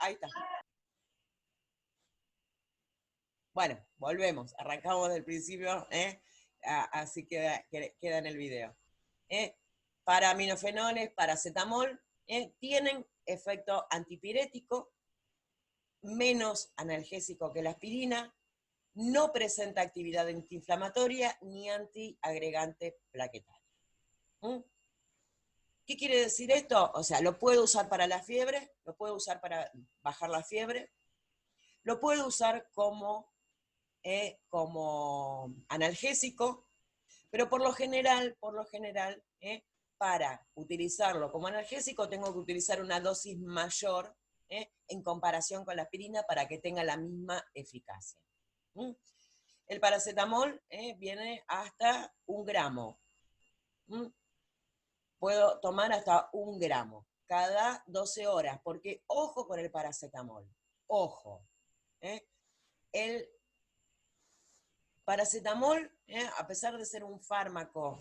Ahí está. Bueno, volvemos, arrancamos del principio, así queda en el video. Para aminofenoles, paracetamol, tienen efecto antipirético, menos analgésico que la aspirina, no presenta actividad antiinflamatoria ni antiagregante plaquetario. ¿Qué quiere decir esto? O sea, lo puedo usar para la fiebre, lo puedo usar para bajar la fiebre, lo puedo usar como analgésico, pero por lo general, para utilizarlo como analgésico tengo que utilizar una dosis mayor en comparación con la aspirina para que tenga la misma eficacia. El paracetamol viene hasta 1 gramo. Puedo tomar hasta 1 gramo cada 12 horas, porque ojo con el paracetamol, ojo. El paracetamol, a pesar de ser un fármaco,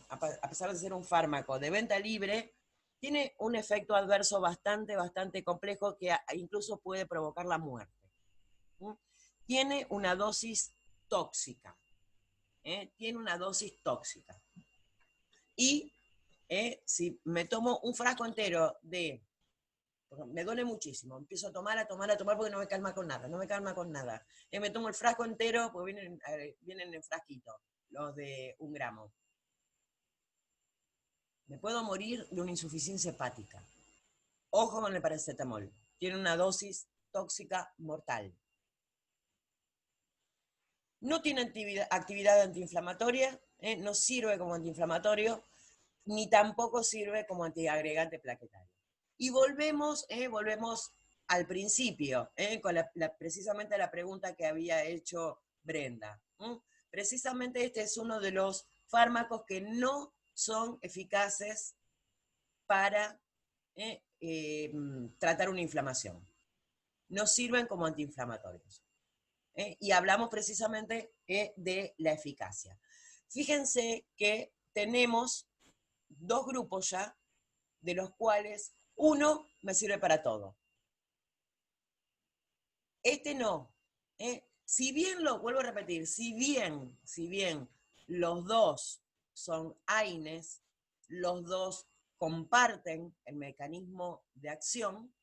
de venta libre, tiene un efecto adverso bastante complejo que incluso puede provocar la muerte. Tiene una dosis tóxica. Y si me tomo un frasco entero me duele muchísimo, empiezo a tomar porque no me calma con nada, me tomo el frasco entero, porque vienen en frasquito, los de 1 gramo. Me puedo morir de una insuficiencia hepática. Ojo con el paracetamol, tiene una dosis tóxica mortal. No tiene actividad antiinflamatoria, no sirve como antiinflamatorio, ni tampoco sirve como antiagregante plaquetario. Y volvemos al principio, con precisamente la pregunta que había hecho Brenda. Precisamente este es uno de los fármacos que no son eficaces para tratar una inflamación. No sirven como antiinflamatorios. Y hablamos precisamente de la eficacia. Fíjense que tenemos 2 grupos ya, de los cuales uno me sirve para todo. Este no. Si bien, vuelvo a repetir, si bien los dos son AINES, los dos comparten el mecanismo de acción,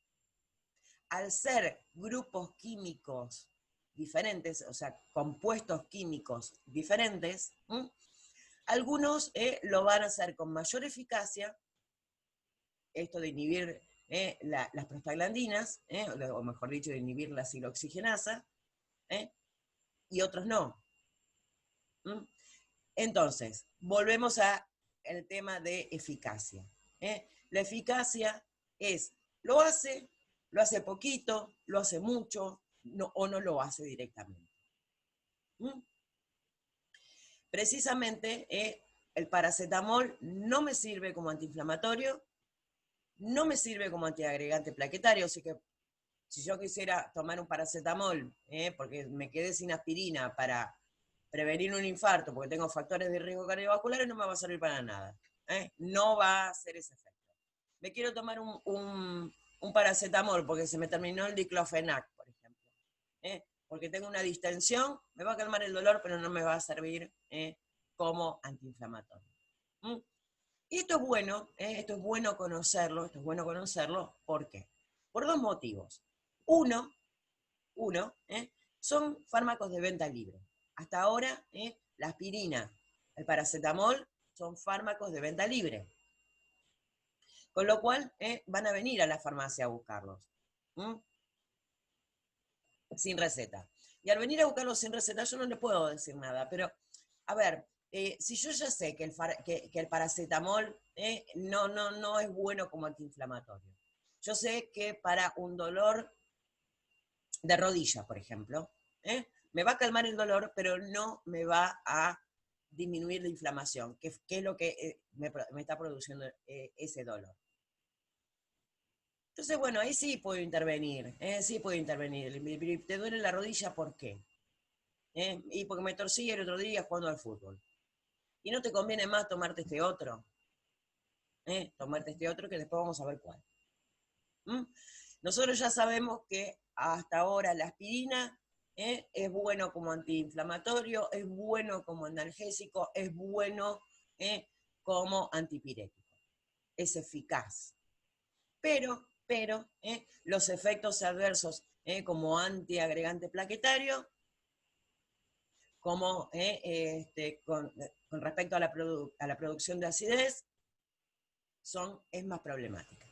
al ser grupos químicos diferentes, o sea, compuestos químicos diferentes, algunos lo van a hacer con mayor eficacia, esto de inhibir las prostaglandinas, o mejor dicho, de inhibir la siloxigenasa, y otros no. Entonces, volvemos al tema de eficacia. La eficacia es, lo hace poquito, lo hace mucho, o no lo hace directamente. Precisamente, el paracetamol no me sirve como antiinflamatorio, no me sirve como antiagregante plaquetario, así que si yo quisiera tomar un paracetamol, porque me quedé sin aspirina para prevenir un infarto, porque tengo factores de riesgo cardiovasculares, no me va a servir para nada. No va a hacer ese efecto. Me quiero tomar un paracetamol porque se me terminó el diclofenac, por ejemplo. Porque tengo una distensión, me va a calmar el dolor, pero no me va a servir como antiinflamatorio. Y esto es bueno conocerlo, ¿por qué? Por 2 motivos. Uno, son fármacos de venta libre. Hasta ahora, la aspirina, el paracetamol, son fármacos de venta libre. Con lo cual, van a venir a la farmacia a buscarlos. Sin receta. Y al venir a buscarlos sin receta, yo no les puedo decir nada, pero, a ver, si yo ya sé que el paracetamol no es bueno como antiinflamatorio. Yo sé que para un dolor de rodilla, por ejemplo, me va a calmar el dolor, pero no me va a disminuir la inflamación, que es lo que me está produciendo ese dolor. Entonces, bueno, ahí sí puedo intervenir, ¿Te duele la rodilla? ¿Por qué? Y porque me torcí el otro día jugando al fútbol. ¿Y no te conviene más tomarte este otro? Tomarte este otro que después vamos a ver cuál. Nosotros ya sabemos que hasta ahora la aspirina es bueno como antiinflamatorio, es bueno como analgésico, es bueno como antipirético. Es eficaz. Pero los efectos adversos como antiagregante plaquetario, como con respecto a la producción de acidez, es más problemática.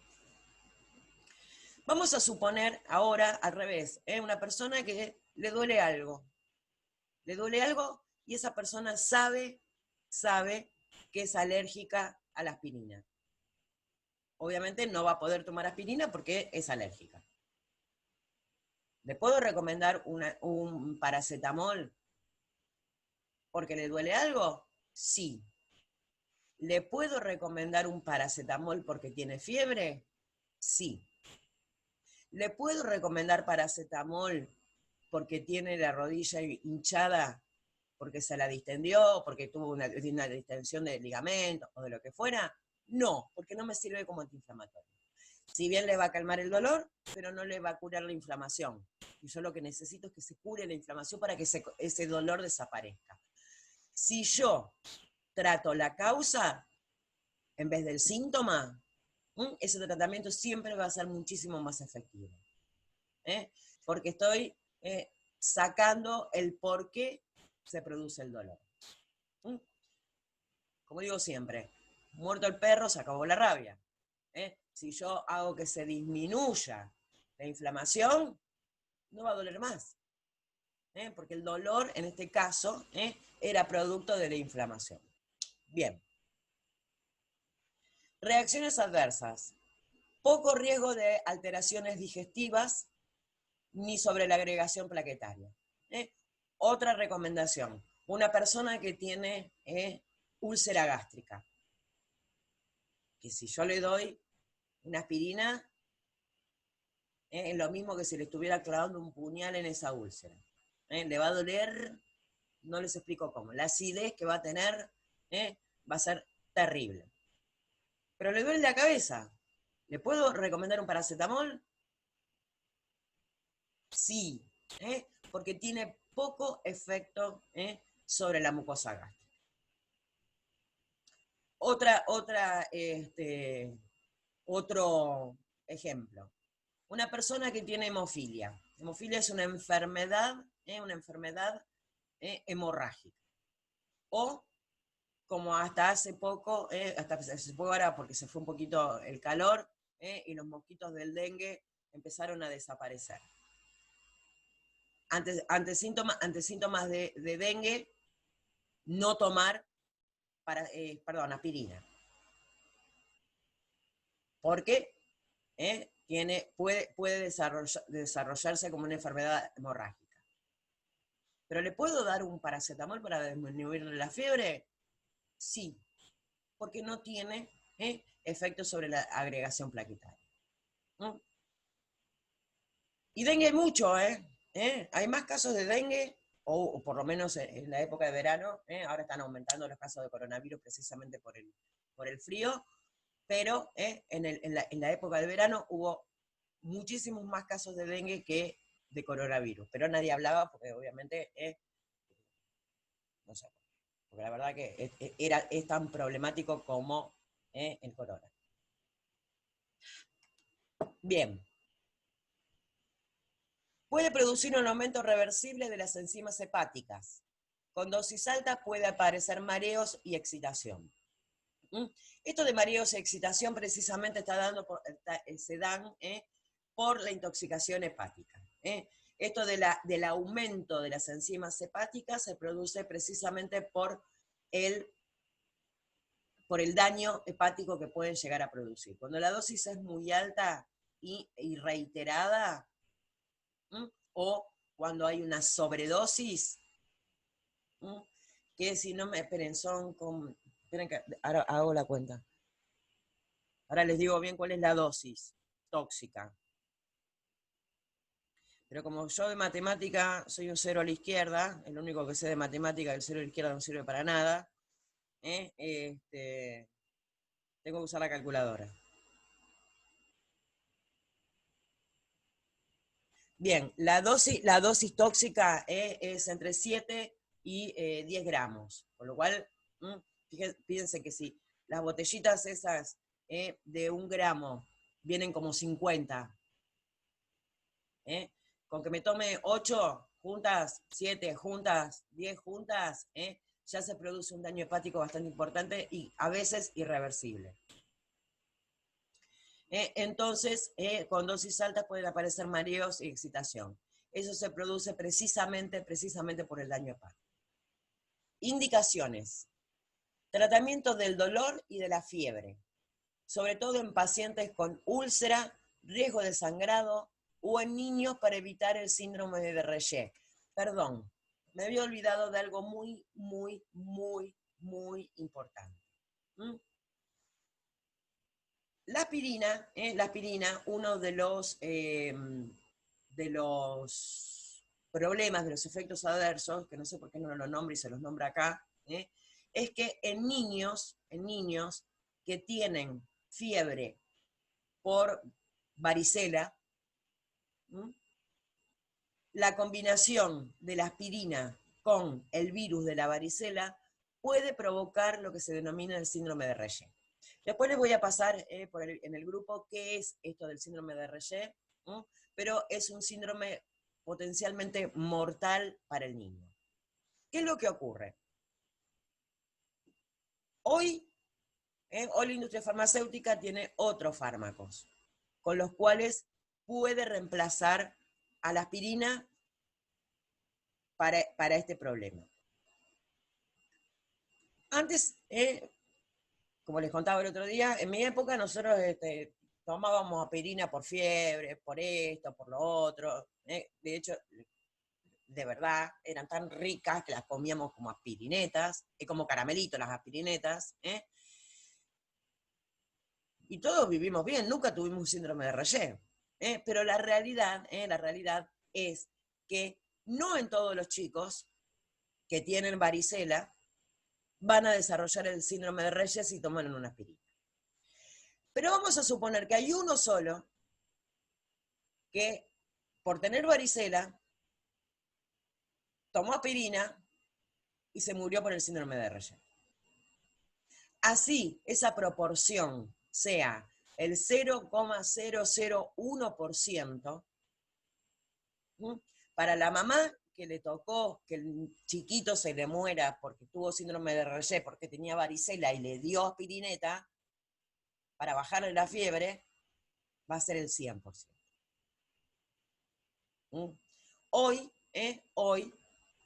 Vamos a suponer ahora al revés, una persona que le duele algo y esa persona sabe que es alérgica a la aspirina. Obviamente no va a poder tomar aspirina porque es alérgica. ¿Le puedo recomendar un paracetamol porque le duele algo? Sí. ¿Le puedo recomendar un paracetamol porque tiene fiebre? Sí. ¿Le puedo recomendar paracetamol porque tiene la rodilla hinchada, porque se la distendió, porque tuvo una distensión de ligamento o de lo que fuera? No, porque no me sirve como antiinflamatorio. Si bien le va a calmar el dolor, pero no le va a curar la inflamación. Y yo lo que necesito es que se cure la inflamación para que ese dolor desaparezca. Si yo trato la causa en vez del síntoma, ese tratamiento siempre va a ser muchísimo más efectivo. Porque estoy sacando el por qué se produce el dolor. Como digo siempre, muerto el perro, se acabó la rabia. Si yo hago que se disminuya la inflamación, no va a doler más. Porque el dolor, en este caso, era producto de la inflamación. Bien. Reacciones adversas. Poco riesgo de alteraciones digestivas ni sobre la agregación plaquetaria. Otra recomendación. Una persona que tiene úlcera gástrica, que si yo le doy una aspirina, es lo mismo que si le estuviera clavando un puñal en esa úlcera. Le va a doler, no les explico cómo. La acidez que va a tener va a ser terrible. Pero le duele la cabeza. ¿Le puedo recomendar un paracetamol? Sí, porque tiene poco efecto sobre la mucosa gástrica. Otro ejemplo. Una persona que tiene hemofilia. Hemofilia es una enfermedad hemorrágica. O, como hasta hace poco ahora porque se fue un poquito el calor, y los mosquitos del dengue empezaron a desaparecer. Ante síntomas de dengue, no tomar aspirina. Porque puede desarrollarse como una enfermedad hemorrágica. ¿Pero le puedo dar un paracetamol para disminuir la fiebre? Sí, porque no tiene efecto sobre la agregación plaquetaria. Y dengue mucho, hay más casos de dengue, o por lo menos en la época de verano, ahora están aumentando los casos de coronavirus precisamente por el frío, pero en la época de verano hubo muchísimos más casos de dengue que de coronavirus, pero nadie hablaba porque obviamente, no sé, porque la verdad que es tan problemático como el corona. Bien. Puede producir un aumento reversible de las enzimas hepáticas. Con dosis altas puede aparecer mareos y excitación. Esto de mareos y excitación precisamente se dan por la intoxicación hepática. Esto del aumento de las enzimas hepáticas se produce precisamente por el daño hepático que pueden llegar a producir. Cuando la dosis es muy alta y reiterada, o cuando hay una sobredosis, que si no me esperen, esperen que ahora hago la cuenta. Ahora les digo bien cuál es la dosis tóxica. Pero como yo de matemática soy un 0 a la izquierda, el único que sé de matemática, el 0 a la izquierda no sirve para nada, tengo que usar la calculadora. Bien, la dosis tóxica es entre 7 y 10 gramos, con lo cual, fíjense que si las botellitas esas de 1 gramo vienen como 50, con que me tome 8 juntas, 7 juntas, 10 juntas, ya se produce un daño hepático bastante importante y a veces irreversible. Entonces, con dosis altas pueden aparecer mareos y excitación. Eso se produce precisamente por el daño hepático. Indicaciones. Tratamiento del dolor y de la fiebre, sobre todo en pacientes con úlcera, riesgo de sangrado o en niños para evitar el síndrome de Reye. Perdón, me había olvidado de algo muy, muy, muy, muy importante. La aspirina, uno de los problemas, de los efectos adversos, que no sé por qué no lo nombra y se los nombra acá, es que en niños que tienen fiebre por varicela, la combinación de la aspirina con el virus de la varicela puede provocar lo que se denomina el síndrome de Reye. Después les voy a pasar en el grupo qué es esto del síndrome de Reye, pero es un síndrome potencialmente mortal para el niño. ¿Qué es lo que ocurre? Hoy la industria farmacéutica tiene otros fármacos, con los cuales puede reemplazar a la aspirina para este problema. Antes, como les contaba el otro día, en mi época nosotros tomábamos aspirina por fiebre, por esto, por lo otro. De hecho, de verdad, eran tan ricas que las comíamos como aspirinetas, como caramelitos las aspirinetas. Y todos vivimos bien, nunca tuvimos un síndrome de Reye. Pero la realidad es que no en todos los chicos que tienen varicela van a desarrollar el síndrome de Reye si toman una aspirina. Pero vamos a suponer que hay uno solo que, por tener varicela, tomó aspirina y se murió por el síndrome de Reye. Así, esa proporción sea el 0,001%, para la mamá que le tocó que el chiquito se le muera porque tuvo síndrome de Reye, porque tenía varicela y le dio aspirineta para bajarle la fiebre, va a ser el 100%. Hoy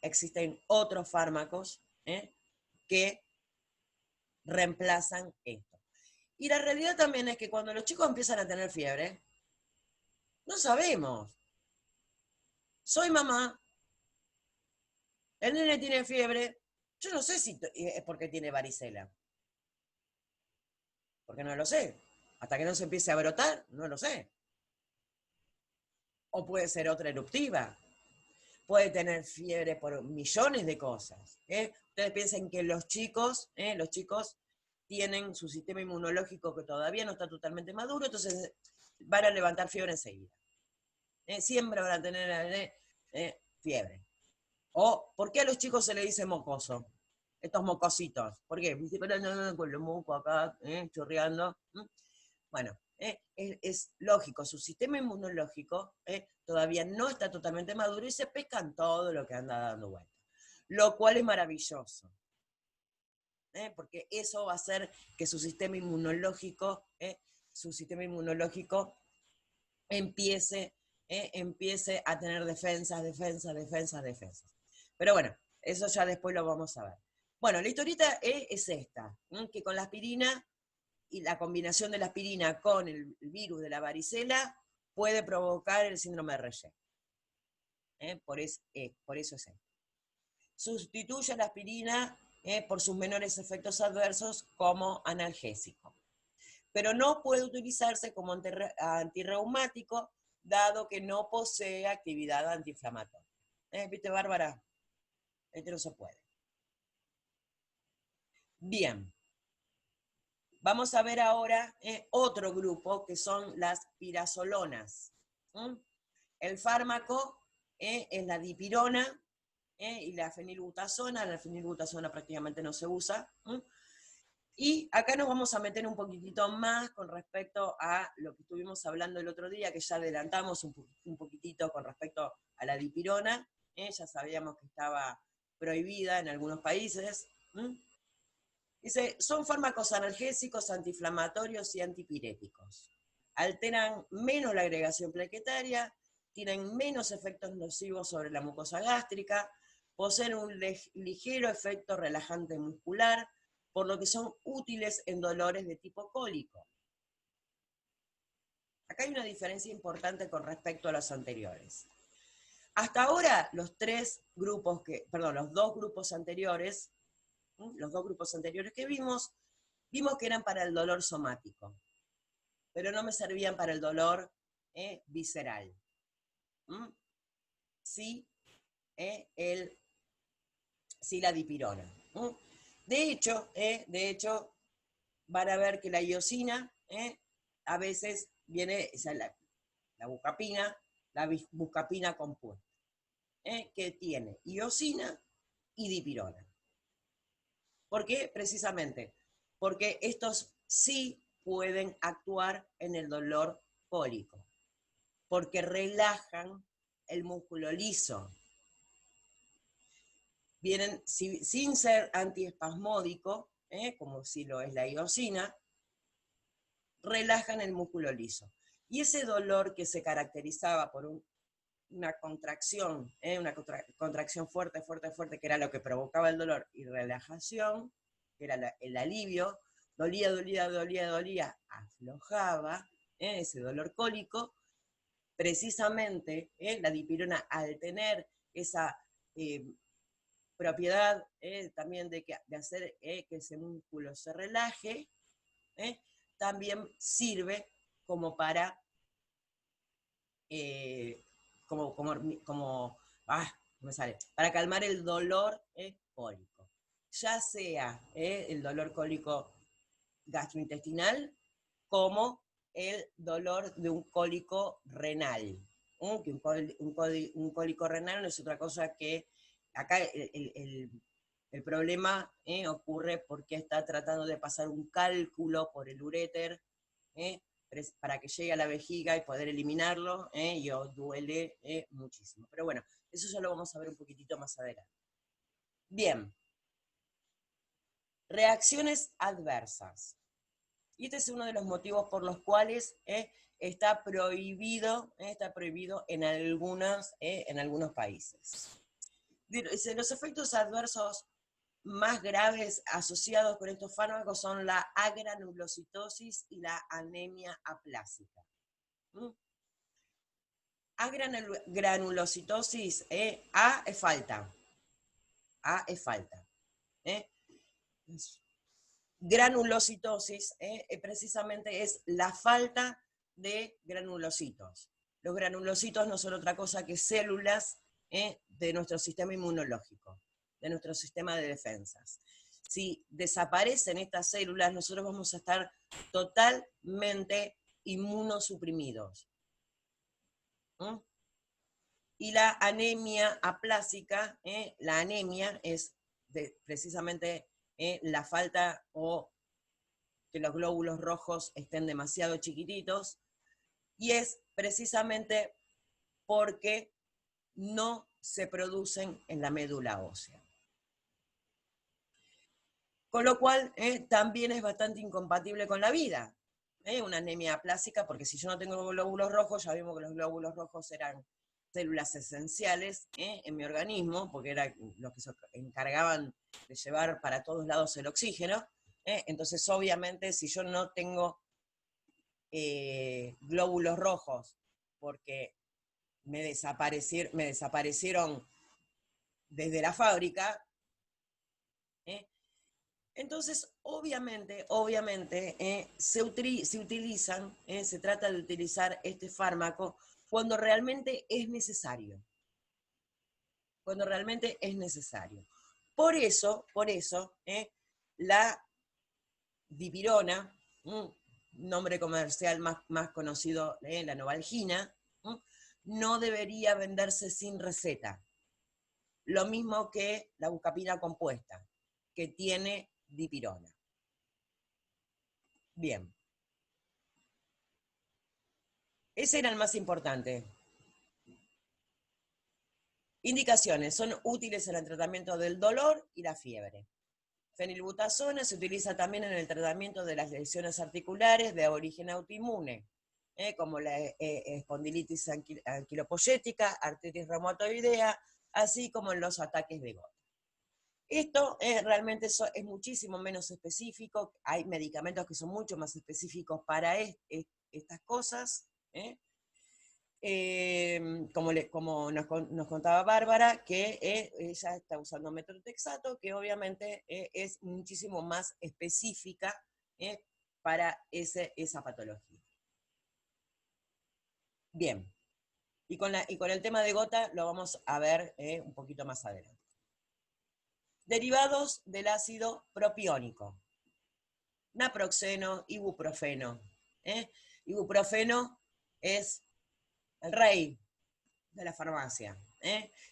existen otros fármacos que reemplazan esto. Y la realidad también es que cuando los chicos empiezan a tener fiebre, no sabemos. Soy mamá, el nene tiene fiebre, yo no sé si es porque tiene varicela. Porque no lo sé. Hasta que no se empiece a brotar, no lo sé. O puede ser otra eruptiva. Puede tener fiebre por millones de cosas. Ustedes piensen que los chicos tienen su sistema inmunológico que todavía no está totalmente maduro, entonces van a levantar fiebre enseguida. Siempre van a tener fiebre. O, ¿por qué a los chicos se le dice mocoso? Estos mocositos. ¿Por qué? Con los mocos acá, chorreando. Bueno, es lógico, su sistema inmunológico todavía no está totalmente maduro y se pescan todo lo que anda dando vuelta. Lo cual es maravilloso. Porque eso va a hacer que su sistema inmunológico empiece a tener defensas. Pero bueno, eso ya después lo vamos a ver. Bueno, la historieta es esta, que con la aspirina y la combinación de la aspirina con el virus de la varicela puede provocar el síndrome de Reye. Por eso es esto. Sustituye la aspirina por sus menores efectos adversos como analgésico. Pero no puede utilizarse como antirreumático, dado que no posee actividad antiinflamatoria. ¿Viste, Bárbara? Este no se puede. Bien. Vamos a ver ahora otro grupo que son las pirazolonas. el fármaco es la dipirona y la fenilbutazona. La fenilbutazona prácticamente no se usa. Y acá nos vamos a meter un poquitito más con respecto a lo que estuvimos hablando el otro día, que ya adelantamos un poquitito con respecto a la dipirona. Ya sabíamos que estaba prohibida en algunos países. Dice, son fármacos analgésicos, antiinflamatorios y antipiréticos. Alteran menos la agregación plaquetaria, tienen menos efectos nocivos sobre la mucosa gástrica, poseen un ligero efecto relajante muscular, por lo que son útiles en dolores de tipo cólico. Acá hay una diferencia importante con respecto a los anteriores. Hasta ahora, los dos grupos anteriores que vimos que eran para el dolor somático, pero no me servían para el dolor visceral. Sí, la dipirona. De hecho, van a ver que la iosina a veces viene, la buscapina compuesta, que tiene iosina y dipirona. ¿Por qué? Precisamente porque estos sí pueden actuar en el dolor cólico, porque relajan el músculo liso. Vienen sin ser antiespasmódico, como si lo es la iosina, relajan el músculo liso. Y ese dolor que se caracterizaba por una contracción, contracción fuerte, que era lo que provocaba el dolor, y relajación, que era el alivio, dolía, aflojaba, ese dolor cólico. Precisamente la dipirona, al tener esa propiedad también de hacer que ese músculo se relaje, también sirve como para para calmar el dolor cólico. Ya sea el dolor cólico gastrointestinal como el dolor de un cólico renal. Que un cólico renal no es otra cosa que acá el problema ocurre porque está tratando de pasar un cálculo por el uréter para que llegue a la vejiga y poder eliminarlo, y duele muchísimo. Pero bueno, eso ya lo vamos a ver un poquitito más adelante. Bien. Reacciones adversas. Y este es uno de los motivos por los cuales está prohibido en algunos países. Los efectos adversos más graves asociados con estos fármacos son la agranulocitosis y la anemia aplásica. Agranulocitosis, A es falta. Granulocitosis precisamente es la falta de granulocitos. Los granulocitos no son otra cosa que células de nuestro sistema inmunológico, de nuestro sistema de defensas. Si desaparecen estas células, nosotros vamos a estar totalmente inmunosuprimidos. Y la anemia aplásica, la anemia es precisamente la falta o que los glóbulos rojos estén demasiado chiquititos, y es precisamente porque no se producen en la médula ósea. Con lo cual, también es bastante incompatible con la vida. Una anemia aplásica, porque si yo no tengo glóbulos rojos, ya vimos que los glóbulos rojos eran células esenciales en mi organismo, porque eran los que se encargaban de llevar para todos lados el oxígeno. Entonces, obviamente, si yo no tengo glóbulos rojos, porque me desaparecieron desde la fábrica, entonces, obviamente, se trata de utilizar este fármaco cuando realmente es necesario. Por eso, la dipirona, nombre comercial más conocido, la Novalgina, no debería venderse sin receta. Lo mismo que la bucapina compuesta, que tiene dipirona. Bien. Ese era el más importante. Indicaciones. Son útiles en el tratamiento del dolor y la fiebre. Fenilbutazona se utiliza también en el tratamiento de las lesiones articulares de origen autoinmune, como la espondilitis anquilopoyética, artritis reumatoidea, así como en los ataques de gota. Esto realmente es muchísimo menos específico. Hay medicamentos que son mucho más específicos para estas cosas. Como nos contaba Bárbara, que ella está usando metotrexato, que obviamente es muchísimo más específica para esa patología. Bien, y con el tema de gota lo vamos a ver un poquito más adelante. Derivados del ácido propiónico. Naproxeno, ibuprofeno. Ibuprofeno es el rey de la farmacia,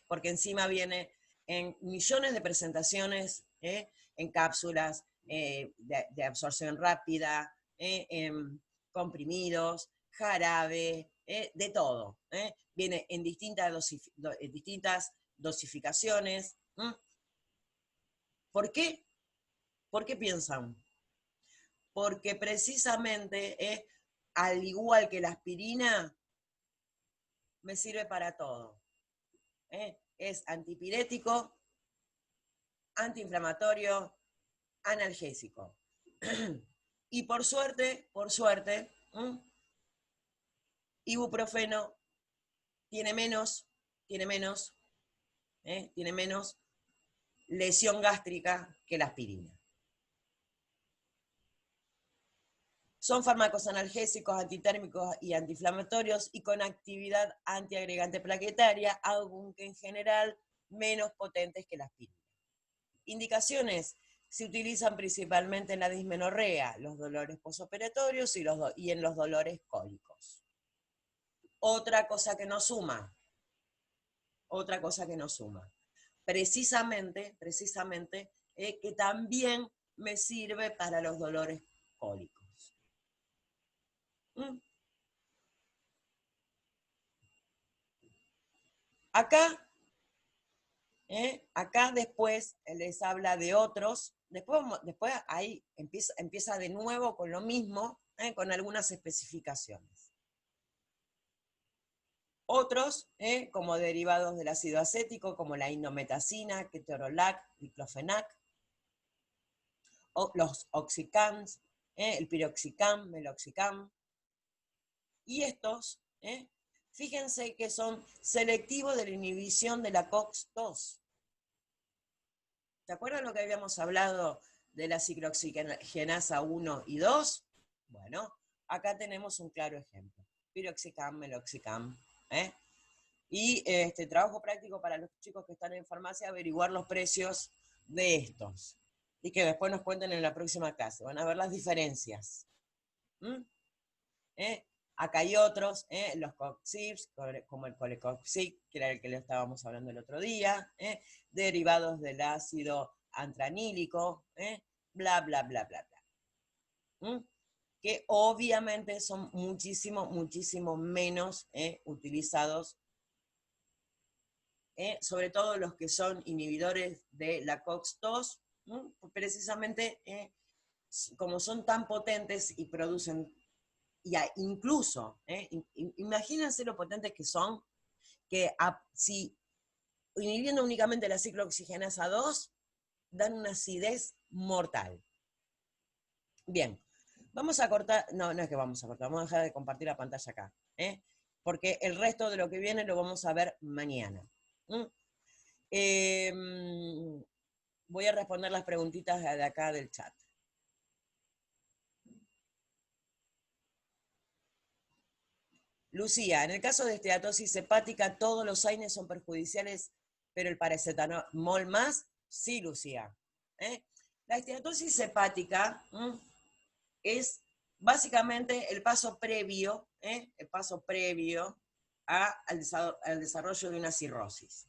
porque encima viene en millones de presentaciones, en cápsulas de absorción rápida, en comprimidos, jarabe, de todo. Viene en distintas dosificaciones. ¿Por qué? ¿Por qué piensan? Porque precisamente, al igual que la aspirina, me sirve para todo. Es antipirético, antiinflamatorio, analgésico. Y por suerte, ibuprofeno tiene menos lesión gástrica que la aspirina. Son fármacos analgésicos, antitérmicos y antiinflamatorios y con actividad antiagregante plaquetaria, aunque en general menos potentes que la aspirina. Indicaciones: se utilizan principalmente en la dismenorrea, los dolores posoperatorios y en los dolores cólicos. Otra cosa que nos suma, precisamente que también me sirve para los dolores cólicos. Acá después les habla de otros, después ahí empieza de nuevo con lo mismo, con algunas especificaciones. Otros, como derivados del ácido acético, como la indometacina, ketorolac, diclofenac, los oxicams, el piroxicam, meloxicam. Y estos, fíjense que son selectivos de la inhibición de la COX-2. ¿Se acuerdan lo que habíamos hablado de la ciclooxigenasa 1 y 2? Bueno, acá tenemos un claro ejemplo. Piroxicam, meloxicam. Y trabajo práctico para los chicos que están en farmacia, averiguar los precios de estos. Y que después nos cuenten en la próxima clase. Van a ver las diferencias. Acá hay otros, los COXIPs, como el colecoxib, que era el que le estábamos hablando el otro día, derivados del ácido antranílico, bla, bla, bla, bla, bla. Que obviamente son muchísimo menos utilizados, sobre todo los que son inhibidores de la COX-2, precisamente como son tan potentes y producen. Y incluso, imagínense lo potentes que son, que si inhibiendo únicamente la ciclooxigenasa 2, dan una acidez mortal. Bien, vamos a cortar, no es que vamos a cortar, vamos a dejar de compartir la pantalla acá, porque el resto de lo que viene lo vamos a ver mañana. Voy a responder las preguntitas de acá del chat. Lucía, en el caso de esteatosis hepática, ¿todos los AINES son perjudiciales, pero el paracetamol más? Sí, Lucía. La esteatosis hepática es básicamente el paso previo al desarrollo de una cirrosis.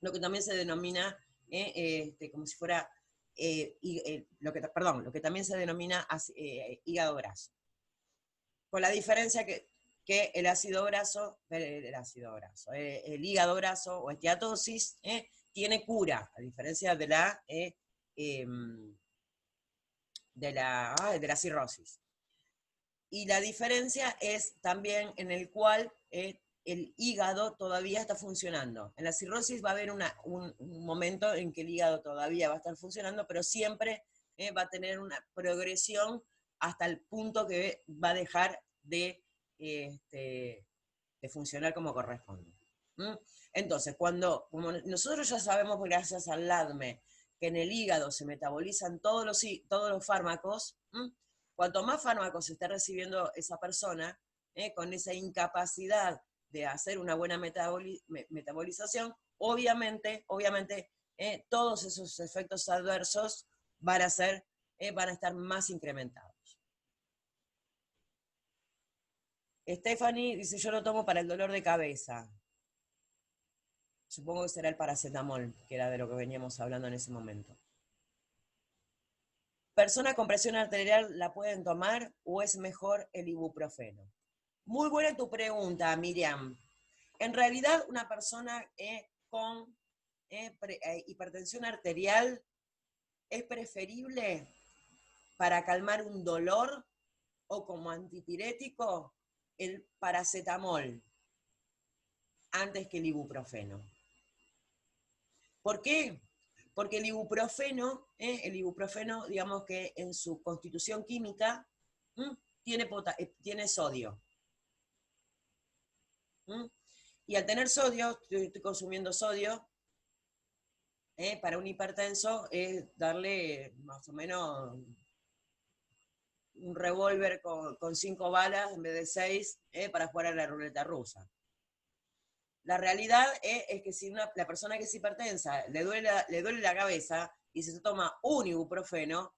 Lo que también se denomina, como si fuera, lo que también se denomina hígado graso. Con la diferencia que el hígado graso o esteatosis tiene cura, a diferencia de la cirrosis. Y la diferencia es también en el cual el hígado todavía está funcionando. En la cirrosis va a haber un momento en que el hígado todavía va a estar funcionando, pero siempre va a tener una progresión hasta el punto que va a dejar de funcionar como corresponde. Entonces, como nosotros ya sabemos, gracias al LADME, que en el hígado se metabolizan todos los fármacos, cuanto más fármacos esté recibiendo esa persona, con esa incapacidad de hacer una buena metabolización, obviamente todos esos efectos adversos van a estar más incrementados. Stephanie dice, yo lo tomo para el dolor de cabeza. Supongo que será el paracetamol, que era de lo que veníamos hablando en ese momento. ¿Personas con presión arterial la pueden tomar o es mejor el ibuprofeno? Muy buena tu pregunta, Miriam. En realidad, una persona con hipertensión arterial es preferible para calmar un dolor o como antipirético el paracetamol antes que el ibuprofeno. ¿Por qué? Porque el ibuprofeno, digamos que en su constitución química, tiene sodio. Y al tener sodio, estoy consumiendo sodio, para un hipertenso es darle más o menos un revólver con 5 balas en vez de 6 para jugar a la ruleta rusa. La realidad es que si la persona que es hipertensa le duele la cabeza y se toma un ibuprofeno,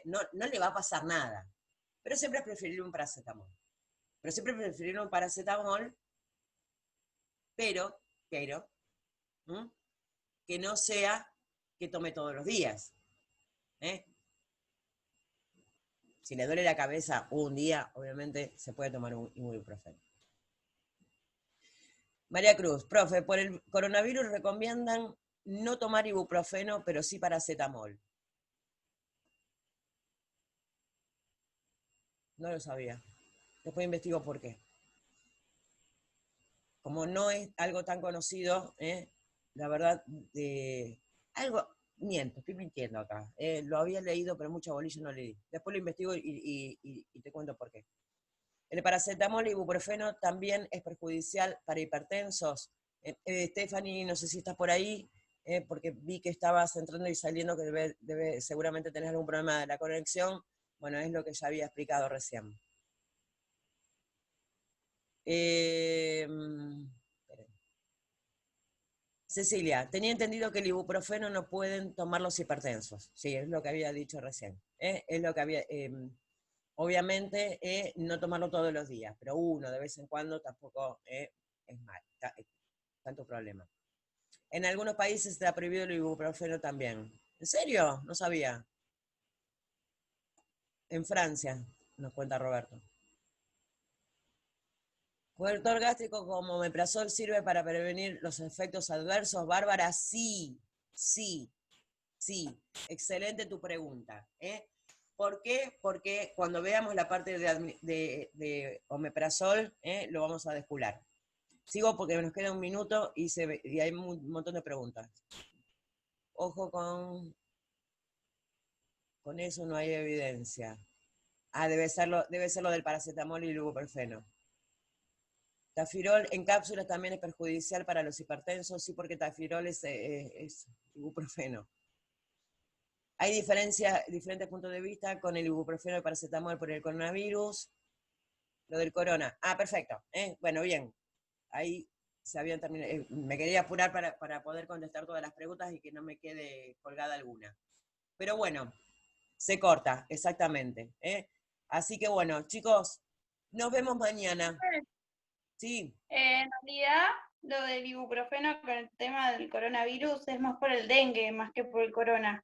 no le va a pasar nada. Pero siempre es preferible un paracetamol. Pero que no sea que tome todos los días. Si le duele la cabeza un día, obviamente se puede tomar un ibuprofeno. María Cruz, profe, por el coronavirus recomiendan no tomar ibuprofeno, pero sí paracetamol. No lo sabía. Después investigo por qué. Como no es algo tan conocido, la verdad, estoy mintiendo acá. Lo había leído, pero mucha bolilla no leí. Después lo investigo y te cuento por qué. El paracetamol y ibuprofeno también es perjudicial para hipertensos. Stephanie, no sé si estás por ahí, porque vi que estabas entrando y saliendo, que seguramente tenés algún problema de la conexión. Bueno, es lo que ya había explicado recién. Cecilia, tenía entendido que el ibuprofeno no pueden tomar los hipertensos. Sí, es lo que había dicho recién. Es lo que había... obviamente, no tomarlo todos los días, pero uno de vez en cuando tampoco es mal, tanto problema. En algunos países está prohibido el ibuprofeno también. ¿En serio? No sabía. En Francia, nos cuenta Roberto. ¿Corrector gástrico como omeprazol sirve para prevenir los efectos adversos? Bárbara, sí. Excelente tu pregunta. ¿Por qué? Porque cuando veamos la parte de omeprazol, lo vamos a descular. Sigo porque nos queda un minuto y hay un montón de preguntas. Ojo con eso, no hay evidencia. Debe ser lo del paracetamol y el ibuprofeno. Tafirol en cápsulas también es perjudicial para los hipertensos, sí, porque tafirol es ibuprofeno. Hay diferentes puntos de vista con el ibuprofeno y el paracetamol por el coronavirus. Lo del corona. Perfecto. Bueno, bien. Ahí se habían terminado. Me quería apurar para poder contestar todas las preguntas y que no me quede colgada alguna. Pero bueno, se corta, exactamente. Así que bueno, chicos, nos vemos mañana. Sí, En realidad, lo del ibuprofeno con el tema del coronavirus es más por el dengue, más que por el corona.